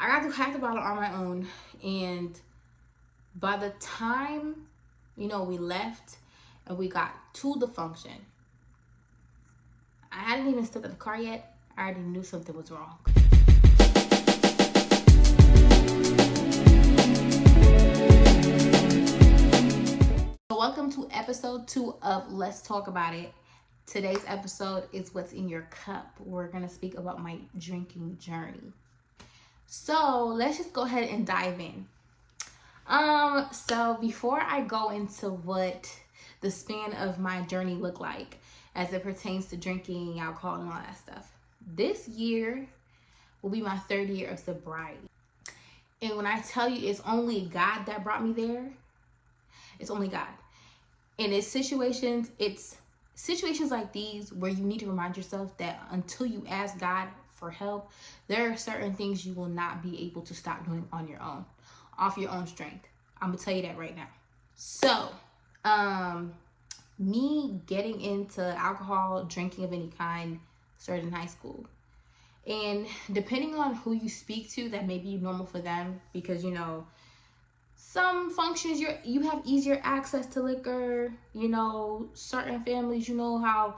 I got to crack the bottle on my own, and by the time, we left and we got to the function, I hadn't even stepped in the car yet. I already knew something was wrong. So welcome to episode 2 of Let's Talk About It. Today's episode is what's in your cup. We're going to speak about my drinking journey. So let's just go ahead and dive in. So before I go into what the span of my journey looked like as it pertains to drinking, alcohol, and all that stuff, this year will be my 3rd year of sobriety. And when I tell you it's only God that brought me there, it's only God. And it's situations like these where you need to remind yourself that until you ask God for help, there are certain things you will not be able to stop doing on your own, off your own strength. I'm gonna tell you that right now. So, me getting into alcohol, drinking of any kind, started in high school. And depending on who you speak to, that may be normal for them because, some functions you have easier access to liquor. Certain families, how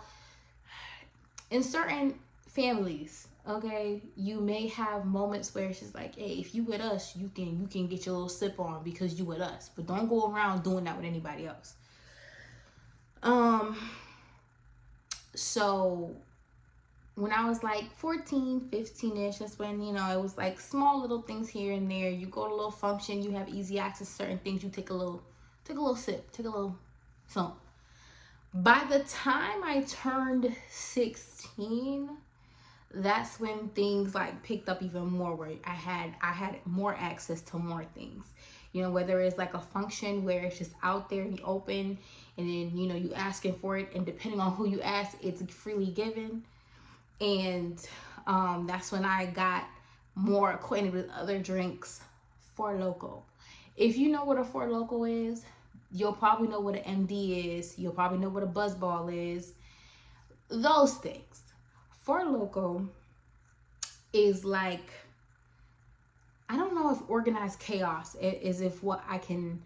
in certain families, okay, you may have moments where it's just like, hey, if you with us, you can get your little sip on because you with us, but don't go around doing that with anybody else. So when I was like 14, 15-ish, that's when, it was like small little things here and there. You go to a little function, you have easy access to certain things, you take a little sip, take a little something. By the time I turned 16, that's when things like picked up even more, where I had more access to more things. Whether it's like a function where it's just out there in the open, and then, you asking for it, and depending on who you ask, it's freely given. And that's when I got more acquainted with other drinks. Four Loko. If you know what a Four Loko is, you'll probably know what an MD is. You'll probably know what a Buzzball is. Those things. Four Loko is like, I don't know if organized chaos is if what I can,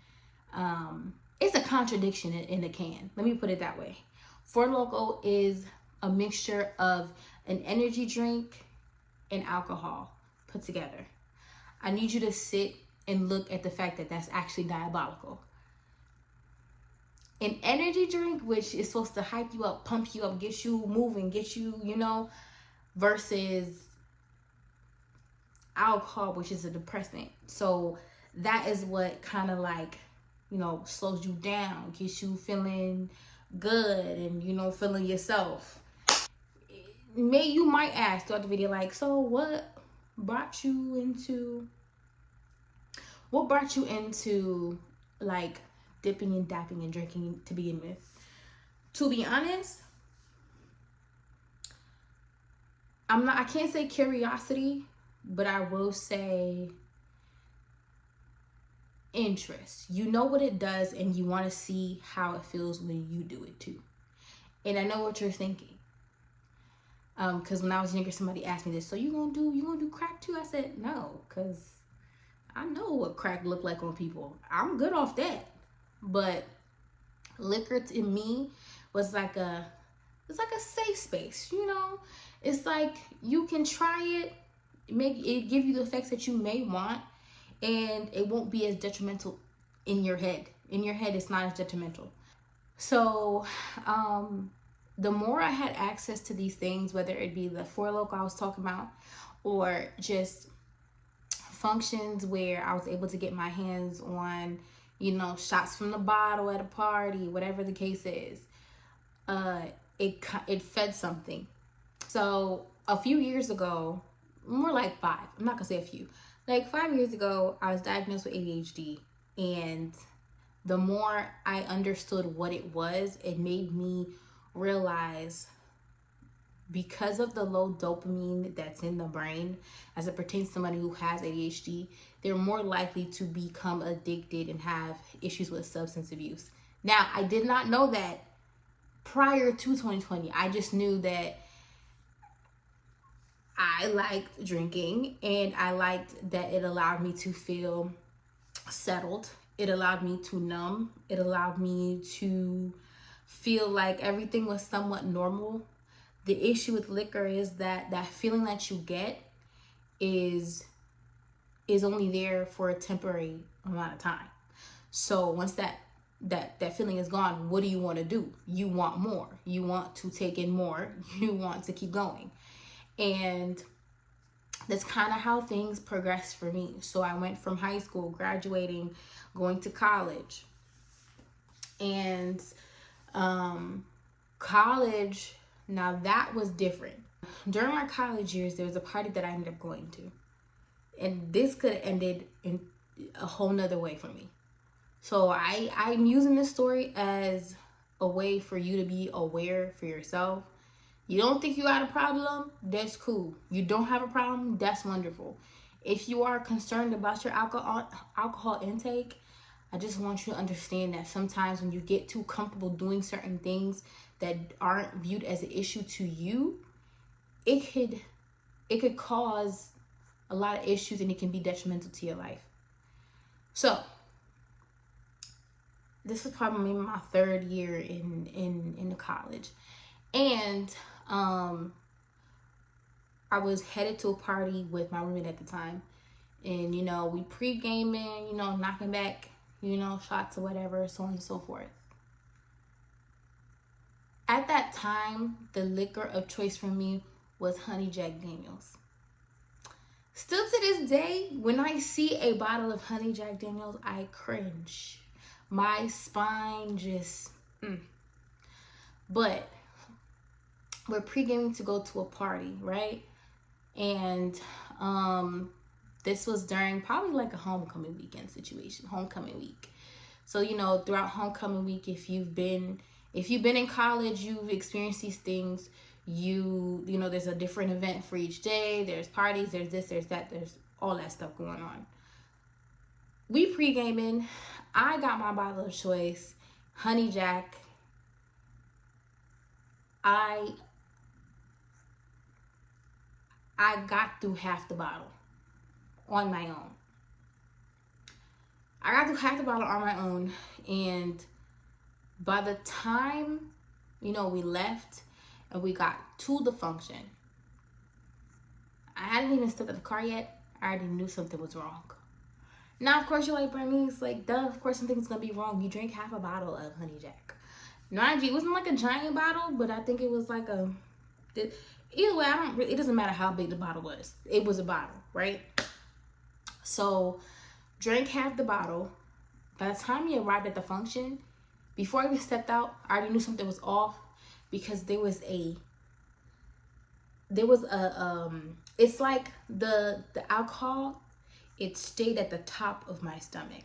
it's a contradiction in a can. Let me put it that way. Four Loko is a mixture of an energy drink and alcohol put together. I need you to sit and look at the fact that that's actually diabolical. An energy drink, which is supposed to hype you up, pump you up, get you moving, get you, versus alcohol, which is a depressant. So that is what kind of like, slows you down, gets you feeling good and, feeling yourself. You might ask throughout the video, like, so what brought you into like dipping and dapping and drinking to begin with? To be honest, I can't say curiosity, but I will say interest. You know what it does, and you want to see how it feels when you do it too. And I know what you're thinking. Because when I was younger, somebody asked me this, so you gonna do crack too? I said no, because I know what crack look like on people. I'm good off that. But liquor to me was like it's like a safe space, It's like you can try it, give you the effects that you may want, and it won't be as detrimental in your head. In your head, it's not as detrimental. So, the more I had access to these things, whether it be the Four Loko I was talking about, or just functions where I was able to get my hands on, shots from the bottle at a party, whatever the case is, it fed something. So a few years ago, more like 5, I'm not gonna say a few, like 5 years ago, I was diagnosed with ADHD, and the more I understood what it was, it made me realize, because of the low dopamine that's in the brain as it pertains to somebody who has ADHD, they're more likely to become addicted and have issues with substance abuse. Now, I did not know that prior to 2020. I just knew that I liked drinking, and I liked that it allowed me to feel settled. It allowed me to numb. It allowed me to feel like everything was somewhat normal. The issue with liquor is that that feeling that you get is only there for a temporary amount of time. So once that feeling is gone, what do you want to do? You want more. You want to take in more. You want to keep going. And that's kind of how things progressed for me. So I went from high school, graduating, going to college. And college, now that was different. During my college years, there was a party that I ended up going to. And this could have ended in a whole nother way for me. So I'm using this story as a way for you to be aware for yourself. You don't think you got a problem? That's cool. You don't have a problem? That's wonderful. If you are concerned about your alcohol intake, I just want you to understand that sometimes when you get too comfortable doing certain things that aren't viewed as an issue to you, it could cause a lot of issues, and it can be detrimental to your life. So this was probably my third year in the college, and I was headed to a party with my roommate at the time, and we pre-gaming, knocking back, shots or whatever, so on and so forth. At that time, the liquor of choice for me was Honey Jack Daniels. Still to this day, when I see a bottle of Honey Jack Daniels, I cringe. My spine just, But we're pre-gaming to go to a party, right? And this was during probably like a homecoming weekend situation, homecoming week. So, throughout homecoming week, if you've been in college, you've experienced these things. There's a different event for each day. There's parties, there's this, there's that, there's all that stuff going on. We pre-gaming. I got my bottle of choice, Honey Jack. I got through half the bottle on my own. And by the time, we left and we got to the function, I hadn't even stepped out the car yet. I already knew something was wrong. Now, of course, you're like, Brittany, it's like, duh, of course something's going to be wrong. You drank half a bottle of Honey Jack. Mind you, it wasn't like a giant bottle, but I think it was like either way, it doesn't matter how big the bottle was. It was a bottle, right? So, drank half the bottle. By the time we arrived at the function, before I even stepped out, I already knew something was off, because there was it's like the alcohol, it stayed at the top of my stomach.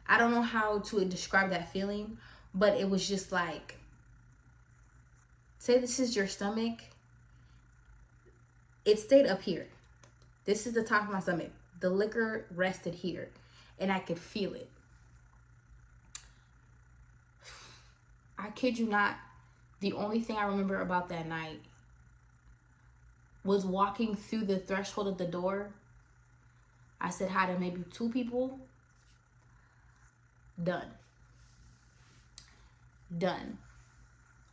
I don't know how to describe that feeling, but it was just like, say this is your stomach. It stayed up here. This is the top of my stomach. The liquor rested here, and I could feel it. I kid you not, the only thing I remember about that night was walking through the threshold of the door. I said hi to maybe 2 people. Done.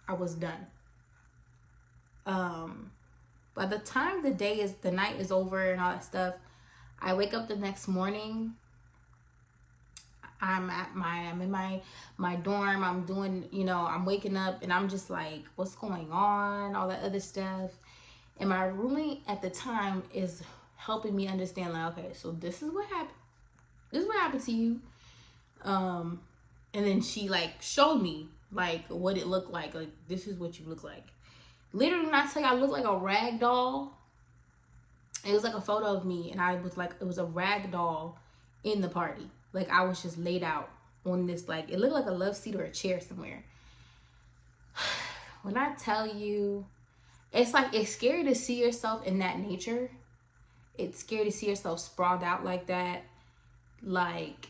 I was done. By the time the night is over and all that stuff, I wake up the next morning. I'm in my dorm. I'm doing, I'm waking up and I'm just like, what's going on? All that other stuff. And my roommate at the time is helping me understand, like, okay, so this is what happened. This is what happened to you. And then she like showed me like what it looked like. Like, this is what you look like. Literally, when I tell you I look like a rag doll, it was like a photo of me, and I was like, it was a rag doll in the party. Like, I was just laid out on this, like, it looked like a love seat or a chair somewhere. When I tell you, it's like, it's scary to see yourself in that nature. It's scary to see yourself sprawled out like that. Like,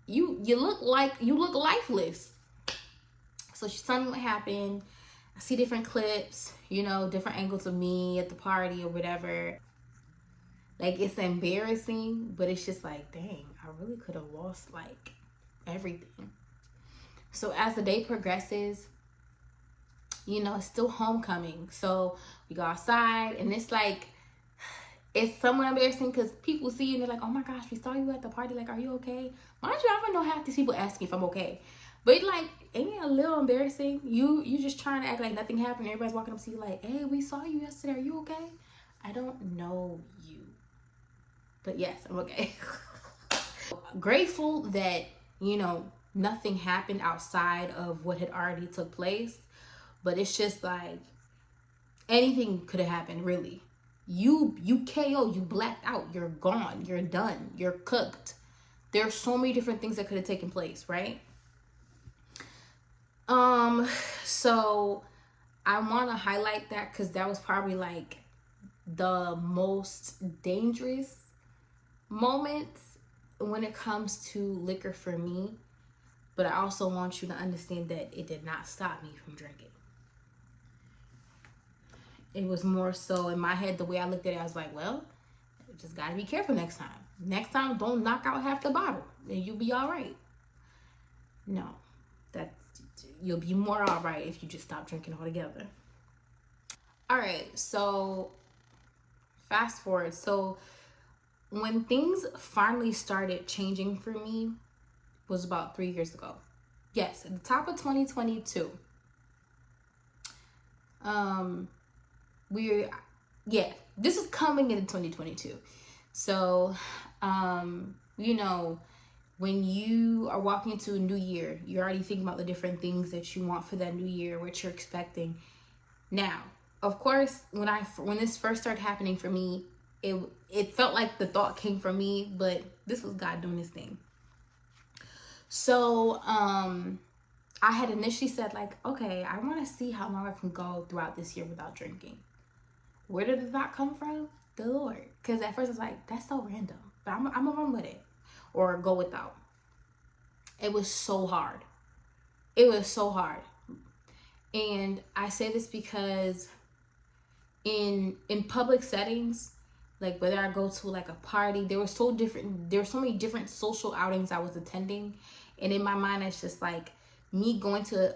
you look lifeless. So she told me what happened. I see different clips, you know, different angles of me at the party or whatever. Like, it's embarrassing, but it's just like, dang, I really could have lost like everything. So as the day progresses, you know, it's still homecoming. So we go outside, and it's like, it's somewhat embarrassing because people see you and they're like, oh my gosh, we saw you at the party. Like, are you okay? Mind you, I don't know half these people ask me if I'm okay. But like, ain't it a little embarrassing? You just trying to act like nothing happened. Everybody's walking up to you like, hey, we saw you yesterday. Are you okay? I don't know you. But yes, I'm okay. Grateful that, you know, nothing happened outside of what had already took place. But it's just like, anything could have happened, really. You KO, you blacked out, you're gone, you're done, you're cooked. There's so many different things that could have taken place, right? So I want to highlight that because that was probably like the most dangerous moments when it comes to liquor for me. But I also want you to understand that it did not stop me from drinking. It was more so in my head, the way I looked at it, I was like, well, just gotta be careful next time. Next time, don't knock out half the bottle and you'll be all right. No, that you'll be more all right if you just stop drinking altogether. All right, so fast forward. So when things finally started changing for me was about 3 years ago. Yes, at the top of 2022. This is coming into 2022. So, you know, when you are walking into a new year, you're already thinking about the different things that you want for that new year, what you're expecting. Now, of course, when this first started happening for me, it felt like the thought came from me, but this was God doing his thing. So, I had initially said like, okay, I want to see how long I can go throughout this year without drinking. Where did the thought come from? The Lord. Because at first I was like, that's so random, but I'm gonna run with it or go without. It was so hard. It was so hard. And I say this because in public settings, like whether I go to like a party, there were so many different social outings I was attending. And in my mind, it's just like me going to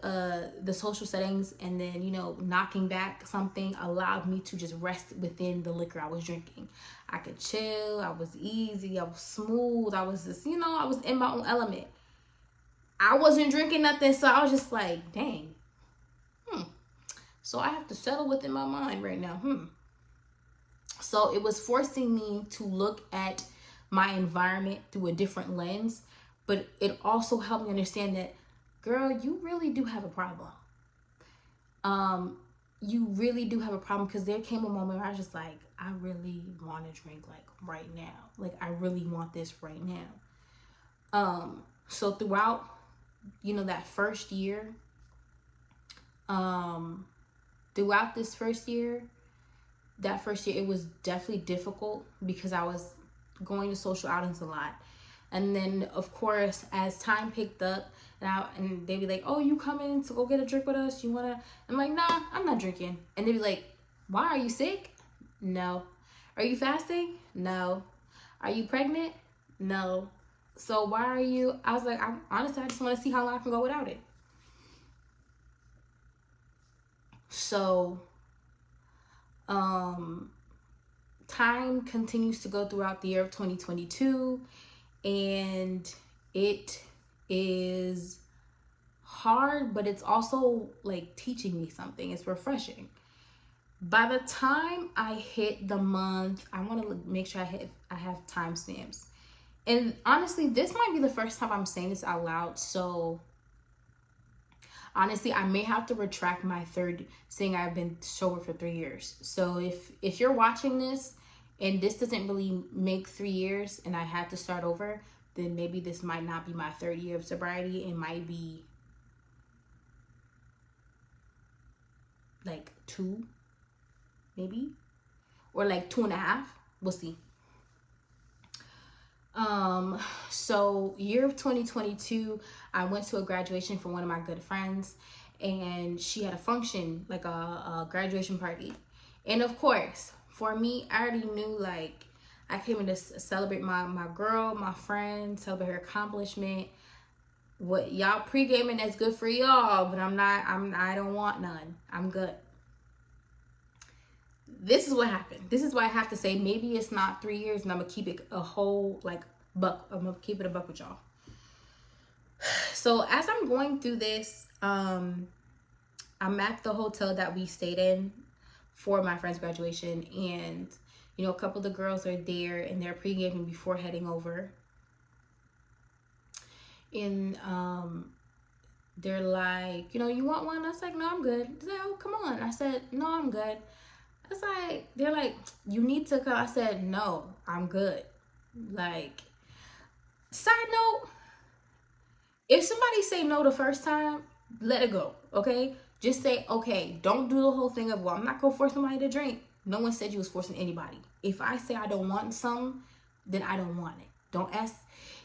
the social settings and then, you know, knocking back something allowed me to just rest within the liquor I was drinking. I could chill. I was easy. I was smooth. I was just, you know, I was in my own element. I wasn't drinking nothing. So I was just like, dang. So I have to settle within my mind right now. So it was forcing me to look at my environment through a different lens. But it also helped me understand that, girl, you really do have a problem. You really do have a problem, because there came a moment where I was just like, I really want to drink like right now. Like, I really want this right now. So throughout, you know, that first year, it was definitely difficult because I was going to social outings a lot. And then, of course, as time picked up, and they'd be like, oh, you coming to go get a drink with us? You want to? I'm like, nah, I'm not drinking. And they'd be like, why? Are you sick? No. Are you fasting? No. Are you pregnant? No. So why are you? I was like, honestly, I just want to see how long I can go without it. So, time continues to go throughout the year of 2022, and it is hard, but it's also like teaching me something. It's refreshing. By the time I hit the month, I want to make sure I have timestamps. And honestly, this might be the first time I'm saying this out loud, so honestly, I may have to retract my third, saying I've been sober for 3 years. So if you're watching this and this doesn't really make 3 years and I had to start over, then maybe this might not be my third year of sobriety. It might be like 2, maybe, or like 2.5. We'll see. So year of 2022, I went to a graduation for one of my good friends, and she had a function, like a graduation party. And of course, for me, I already knew, like, I came in to celebrate my girl, my friend, celebrate her accomplishment. What y'all pre-gaming, that's good for y'all, but I don't want none. I'm good. This is what happened. This is why I have to say, maybe it's not 3 years, and I'm gonna keep it a whole, like, buck. I'm gonna keep it a buck with y'all. So as I'm going through this, I'm at the hotel that we stayed in for my friend's graduation, and you know, a couple of the girls are there and they're pre-gaming before heading over. And they're like, you know, you want one? I was like, no, I'm good. They're like, oh, come on. I said, no, I'm good. I was like, they're like, you need to come. I said, no, I'm good. Like, side note, if somebody say no the first time, let it go, okay? Just say, okay. Don't do the whole thing of, well, I'm not going to force somebody to drink. No one said you was forcing anybody. If I say I don't want something, then I don't want it. Don't ask.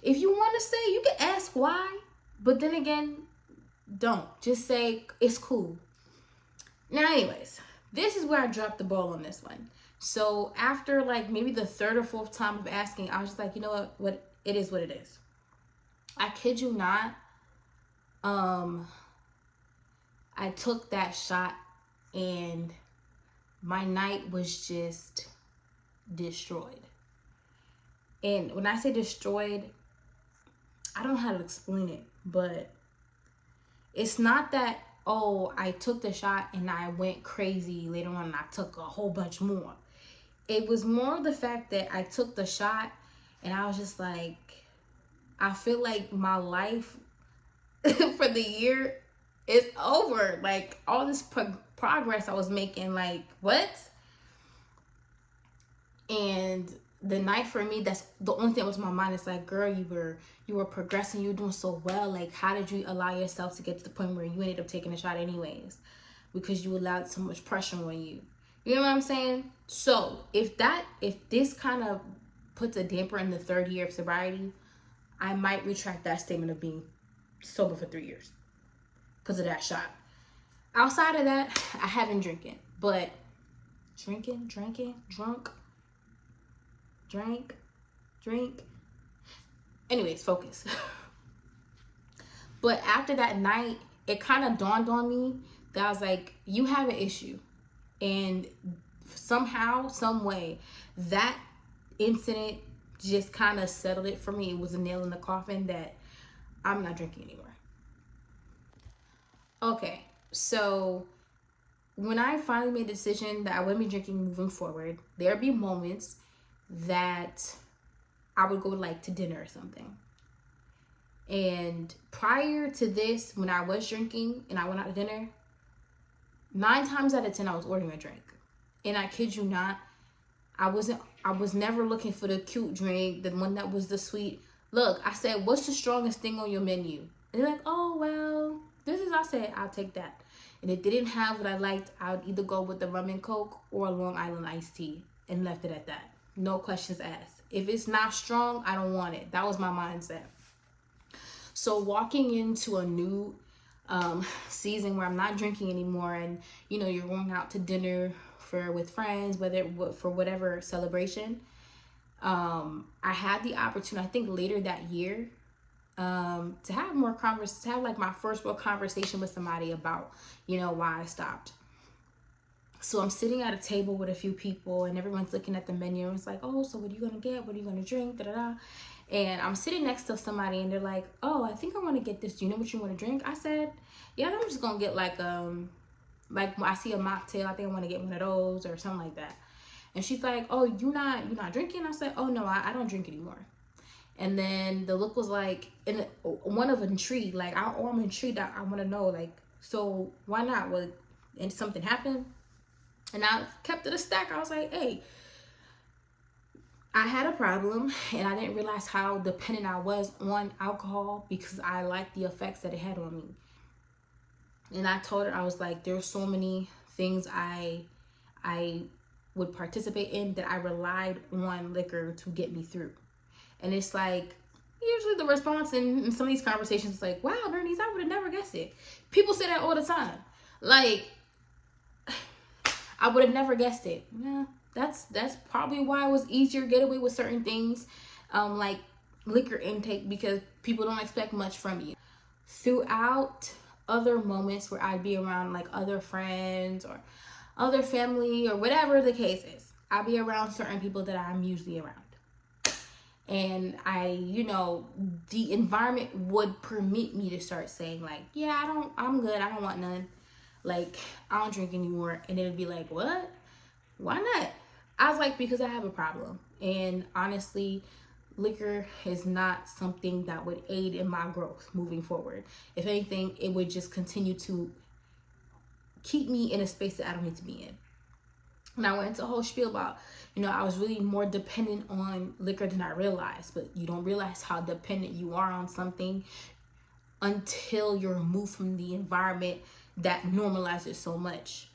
If you want to say, you can ask why. But then again, don't. Just say, it's cool. Now, anyways, this is where I dropped the ball on this one. So after like maybe the third or fourth time of asking, I was just like, you know what? It is what it is. I kid you not. I took that shot and my night was just destroyed. And when I say destroyed, I don't know how to explain it, but it's not that, oh, I took the shot and I went crazy later on and I took a whole bunch more. It was more the fact that I took the shot and I was just like, I feel like my life for the year is over. Like, all this progress I was making, like, what? And the night for me, that's the only thing that was in my mind. It's like, girl, you were progressing, you were doing so well. Like, how did you allow yourself to get to the point where you ended up taking a shot anyways? Because you allowed so much pressure on you. You know what I'm saying? So if this kind of puts a damper in the third year of sobriety, I might retract that statement of being sober for 3 years because of that shot. Outside of that, I haven't drinking, but drink, anyways, focus. But after that night, it kind of dawned on me that I was like, you have an issue. And somehow, some way, that incident just kind of settled it for me. It was a nail in the coffin that I'm not drinking anymore. Okay, so when I finally made the decision that I wouldn't be drinking moving forward, there'd be moments that I would go like to dinner or something. And prior to this, when I was drinking and I went out to dinner, 9 times out of 10, I was ordering a drink. And I kid you not, I was never looking for the cute drink, the one that was the sweet. Look, I said, what's the strongest thing on your menu? And they're like, oh, well, this is, I said, I'll take that. And if they didn't have what I liked, I would either go with the rum and coke or a Long Island iced tea and left it at that. No questions asked. If it's not strong, I don't want it. That was my mindset. So walking into a new season where I'm not drinking anymore, and you know, you're going out to dinner with friends, whether for whatever celebration, I had the opportunity, I think later that year, to have more to have like my first real conversation with somebody about, you know, why I stopped. So I'm sitting at a table with a few people and everyone's looking at the menu and it's like, oh, so what are you gonna get? What are you gonna drink? Da da da. And I'm sitting next to somebody and they're like, oh, I think I want to get this. Do you know what you want to drink? I said, yeah, I'm just gonna get like I see a mocktail, I think I want to get one of those or something like that. And she's like, oh, you're not drinking? I said, oh no, I don't drink anymore. And then the look was like, one of intrigued, like, I'm intrigued. I want to know, like, so why not? Well, and something happened, and I kept it a stack. I was like, hey, I had a problem, and I didn't realize how dependent I was on alcohol because I liked the effects that it had on me. And I told her, I was like, there's so many things I would participate in that I relied on liquor to get me through. And it's like, usually the response in some of these conversations is like, wow, Bernice, I would have never guessed it. People say that all the time. Like, I would have never guessed it. Yeah, that's probably why it was easier to get away with certain things, like liquor intake, because people don't expect much from you. Throughout other moments where I'd be around like other friends or other family or whatever the case is, I'd be around certain people that I'm usually around. And the environment would permit me to start saying like, yeah, I'm good. I don't want none. Like, I don't drink anymore. And it would be like, what? Why not? I was like, because I have a problem. And honestly, liquor is not something that would aid in my growth moving forward. If anything, it would just continue to keep me in a space that I don't need to be in. And I went into a whole spiel about, I was really more dependent on liquor than I realized. But you don't realize how dependent you are on something until you're removed from the environment that normalizes so much.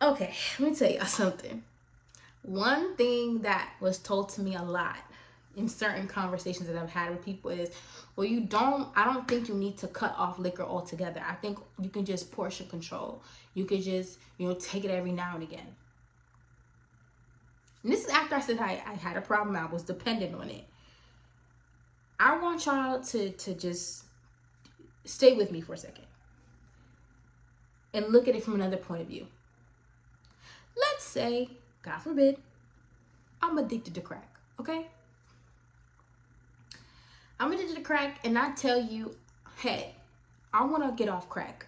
Okay, let me tell y'all something. One thing that was told to me a lot in certain conversations that I've had with people is, well, I don't think you need to cut off liquor altogether. I think you can just portion control. You could just, take it every now and again. And this is after I said I had a problem. I was dependent on it. I want y'all to just stay with me for a second and look at it from another point of view. Let's say, God forbid, I'm addicted to crack, okay? I'm addicted to crack, and I tell you, hey, I want to get off crack.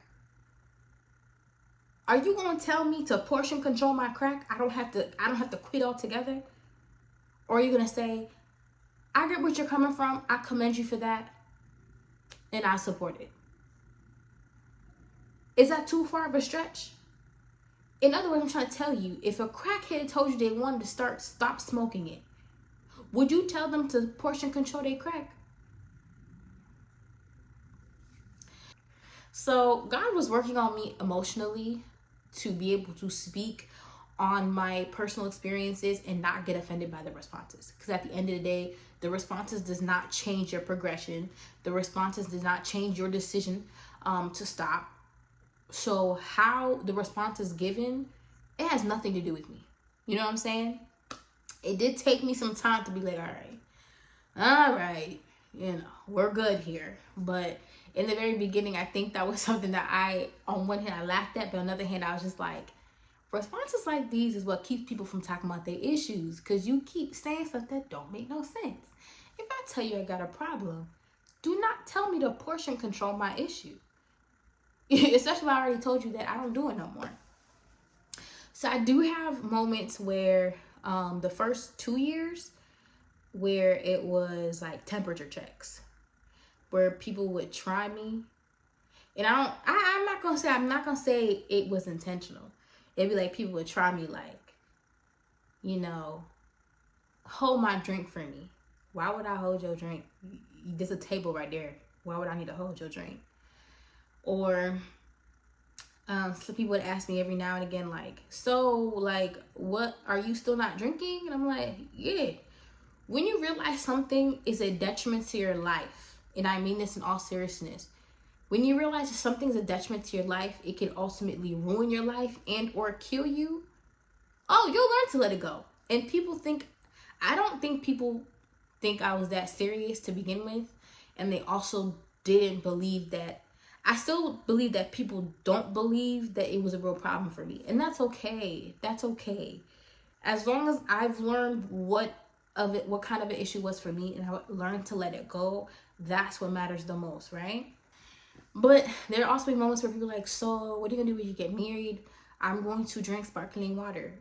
Are you going to tell me to portion control my crack? I don't have to quit altogether? Or are you going to say, I get what you're coming from. I commend you for that, and I support it. Is that too far of a stretch? In other words, I'm trying to tell you, if a crackhead told you they wanted to stop smoking it, would you tell them to portion control their crack? So God was working on me emotionally to be able to speak on my personal experiences and not get offended by the responses. Because at the end of the day, the responses does not change your progression. The responses does not change your decision to stop. So how the response is given, it has nothing to do with me. You know what I'm saying? It did take me some time to be like, all right, we're good here. But in the very beginning, I think that was something that on one hand, I laughed at, but on the other hand, I was just like, responses like these is what keeps people from talking about their issues, because you keep saying stuff that don't make no sense. If I tell you I got a problem, do not tell me to portion control my issue. Especially when I already told you that I don't do it no more. So I do have moments where the first 2 years where it was like temperature checks, where people would try me. And I'm not gonna say it was intentional. It'd be like people would try me like, hold my drink for me. Why would I hold your drink? There's a table right there. Why would I need to hold your drink? Or some people would ask me every now and again, like, so, like, what, are you still not drinking? And I'm like, yeah. When you realize something is a detriment to your life, and I mean this in all seriousness, when you realize that something's a detriment to your life, it can ultimately ruin your life and or kill you, you'll learn to let it go. And I don't think people think I was that serious to begin with, and they also didn't believe that. I still believe that people don't believe that it was a real problem for me. And that's okay. That's okay. As long as I've learned what kind of an issue was for me, and I learned to let it go, that's what matters the most, right? But there are also moments where people are like, so what are you gonna do when you get married? I'm going to drink sparkling water.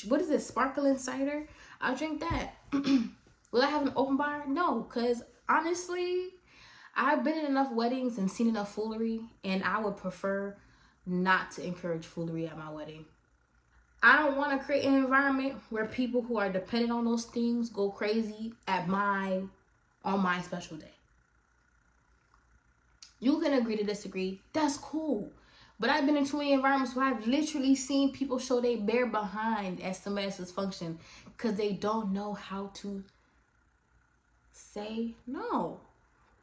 What is this, sparkling cider? I'll drink that. Will I have an open bar? No, because honestly, I've been in enough weddings and seen enough foolery, and I would prefer not to encourage foolery at my wedding. I don't want to create an environment where people who are dependent on those things go crazy on my special day. You can agree to disagree. That's cool. But I've been in too many environments where I've literally seen people show they bare behind at somebody else's function because they don't know how to say no.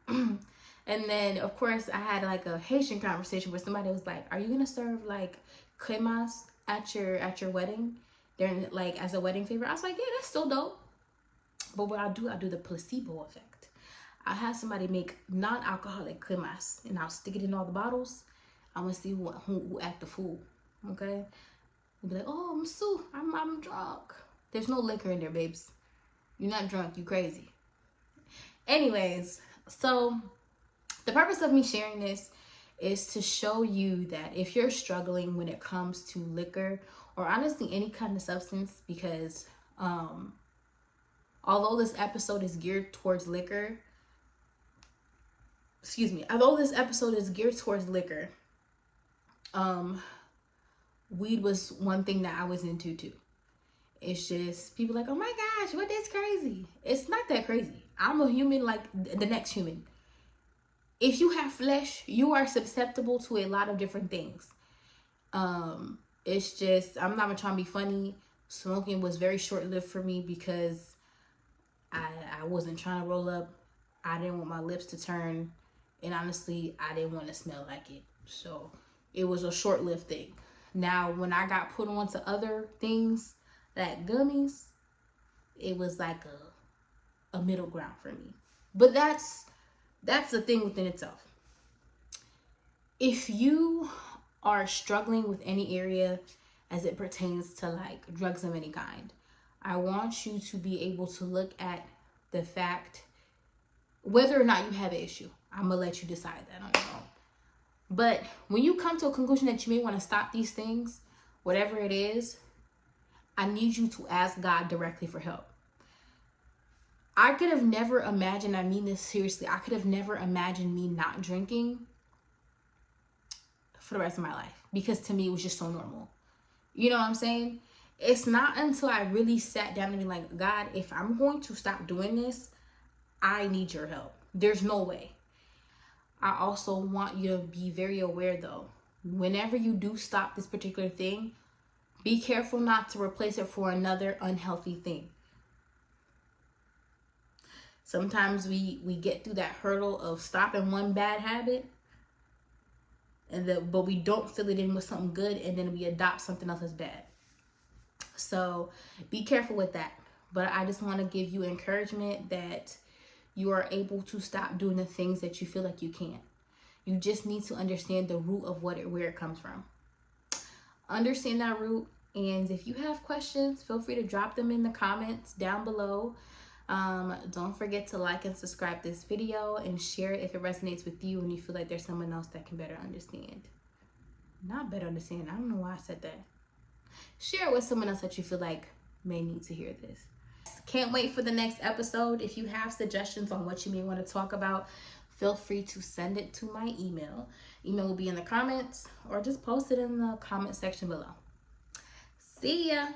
And then, of course, I had like a Haitian conversation where somebody was like, "Are you gonna serve like cremas at your wedding? They're like as a wedding favor." I was like, "Yeah, that's still dope." But what I do the placebo effect. I have somebody make non-alcoholic cremas, and I'll stick it in all the bottles. I'm gonna see who act the fool. Okay, they'll be like, "Oh, I'm drunk." There's no liquor in there, babes. You're not drunk. You crazy. Anyways, so the purpose of me sharing this is to show you that if you're struggling when it comes to liquor or honestly any kind of substance, because although this episode is geared towards liquor, weed was one thing that I was into too. It's just people like, "Oh my gosh, what is crazy?" It's not that crazy. I'm a human like the next human. If you have flesh, you are susceptible to a lot of different things. It's just, I'm not trying to be funny. Smoking was very short-lived for me because I wasn't trying to roll up. I didn't want my lips to turn. And honestly, I didn't want to smell like it. So it was a short-lived thing. Now, when I got put on to other things, like gummies, it was like a middle ground for me. But that's the thing within itself. If you are struggling with any area as it pertains to like drugs of any kind, I want you to be able to look at the fact whether or not you have an issue. I'm gonna let you decide that on your own. But when you come to a conclusion that you may want to stop these things, whatever it is, I need you to ask God directly for help. I could have never imagined, I mean this seriously, I could have never imagined me not drinking for the rest of my life, because to me it was just so normal. You know what I'm saying? It's not until I really sat down and be like, "God, if I'm going to stop doing this, I need your help. There's no way." I also want you to be very aware though, whenever you do stop this particular thing, be careful not to replace it for another unhealthy thing. Sometimes we get through that hurdle of stopping one bad habit, but we don't fill it in with something good, and then we adopt something else that's bad. So be careful with that. But I just want to give you encouragement that you are able to stop doing the things that you feel like you can't. You just need to understand the root of where it comes from. Understand that root, and if you have questions, feel free to drop them in the comments down below. Don't forget to like and subscribe this video and share it if it resonates with you and you feel like there's someone else that can better understand. Not better understand. I don't know why I said that. Share it with someone else that you feel like may need to hear this. Can't wait for the next episode. If you have suggestions on what you may want to talk about, feel free to send it to my email. Email will be in the comments, or just post it in the comment section below. See ya.